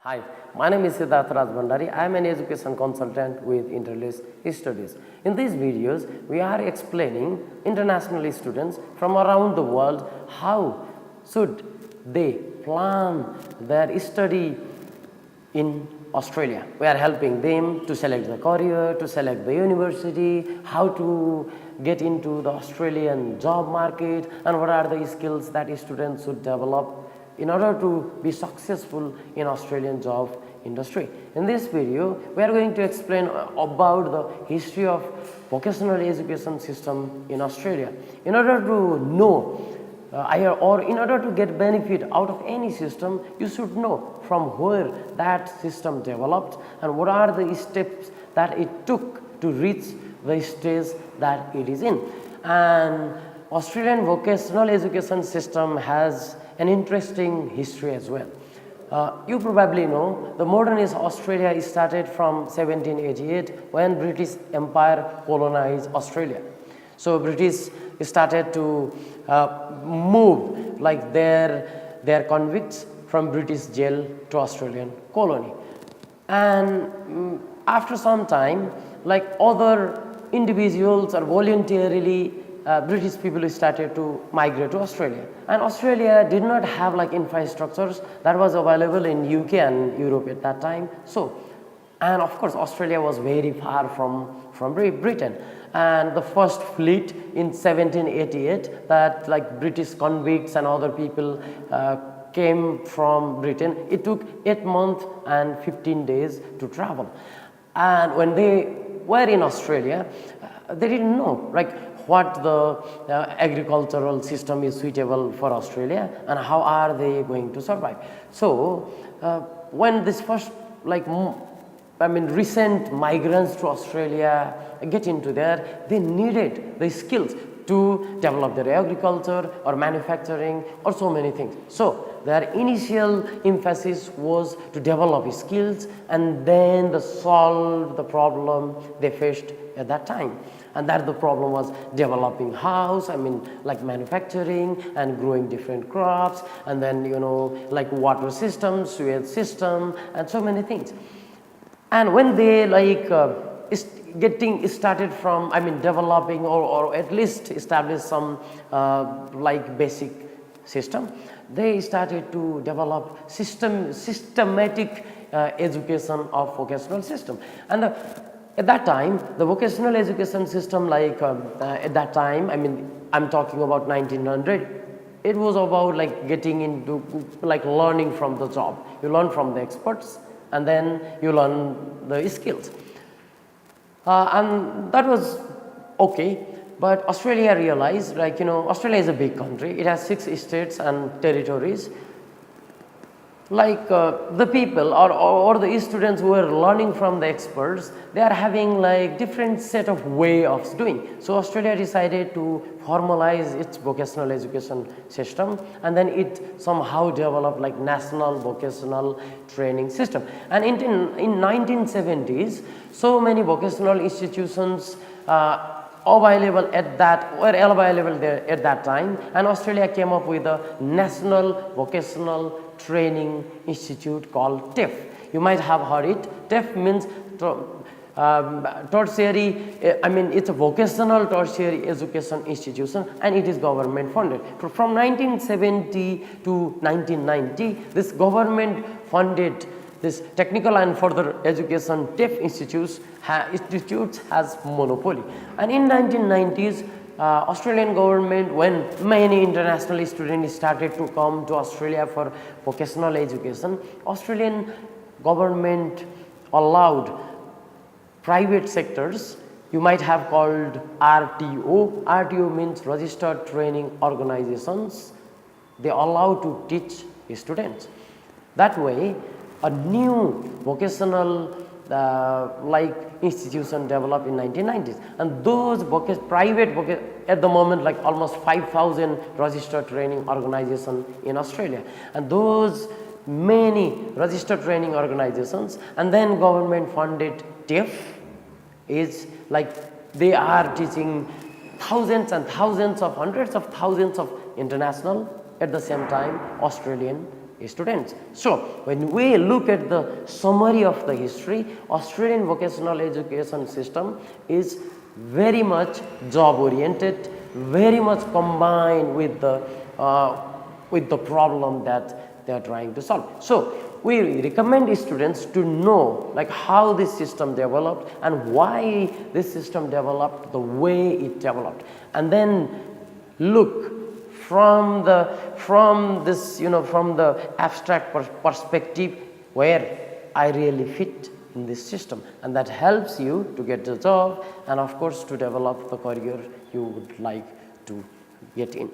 Hi, my name is Siddharth Rajbhandari. I am an education consultant with Interlace Studies. In these videos, we are explaining international students from around the world how should they plan their study in Australia. We are helping them to select the career, to select the university, how to get into the Australian job market, and what are the skills that students should develop in order to be successful in Australian job industry. In this video, we are going to explain about the history of vocational education system in Australia. In order to know or in order to get benefit out of any system, you should know from where that system developed and what are the steps that it took to reach the stage that it is in. And Australian vocational education system has an interesting history as well. You probably know the modernist Australia started from 1788 when British Empire colonized Australia. So British started to move like their convicts from British jail to Australian colony. And after some time, like other individuals or voluntarily British people started to migrate to Australia, and Australia did not have like infrastructures that was available in UK and Europe at that time. So, and of course Australia was very far from Britain, and the first fleet in 1788 that like British convicts and other people came from Britain, it took 8 months and 15 days to travel. And when they were in Australia, they didn't know like what the agricultural system is suitable for Australia and how are they going to survive. So when this first recent migrants to Australia get into there, they needed the skills to develop their agriculture or manufacturing or so many things. So their initial emphasis was to develop skills and then to solve the problem they faced at that time. And that the problem was developing house, like manufacturing and growing different crops, and then like water systems, sewage system, and so many things. And when they getting started from developing or at least establish some basic system, they started to develop systematic education of vocational system. And at that time, the vocational education system, at that time, I'm talking about 1900, it was about getting into learning from the job. You learn from the experts and then you learn the skills. And that was okay, but Australia realized Australia is a big country. It has 6 states and territories. The people or the students who are learning from the experts, they are having different set of way of doing. So Australia decided to formalize its vocational education system, and then it somehow developed national vocational training system. And in 1970s, so many vocational institutions available at that time, and Australia came up with a National Vocational Training Institute called TAFE. You might have heard it. TAFE means tertiary, it's a vocational tertiary education institution, and it is government funded. From 1970 to 1990, this government funded this technical and further education TAFE institutes has monopoly. And in 1990s, Australian government, when many international students started to come to Australia for vocational education, Australian government allowed private sectors, you might have called RTO. RTO means Registered Training Organizations. They allow to teach students. That way, a new vocational institution developed in 1990s, and those at the moment almost 5,000 registered training organizations in Australia, and those many registered training organizations, and then government funded TAFE is they are teaching thousands and thousands of hundreds of thousands of international at the same time Australian students. So when we look at the summary of the history, Australian vocational education system is very much job oriented, very much combined with the problem that they are trying to solve. So we recommend students to know like how this system developed and why this system developed the way it developed, and then look from the abstract perspective where I really fit in this system, and that helps you to get the job and of course to develop the career you would like to get in.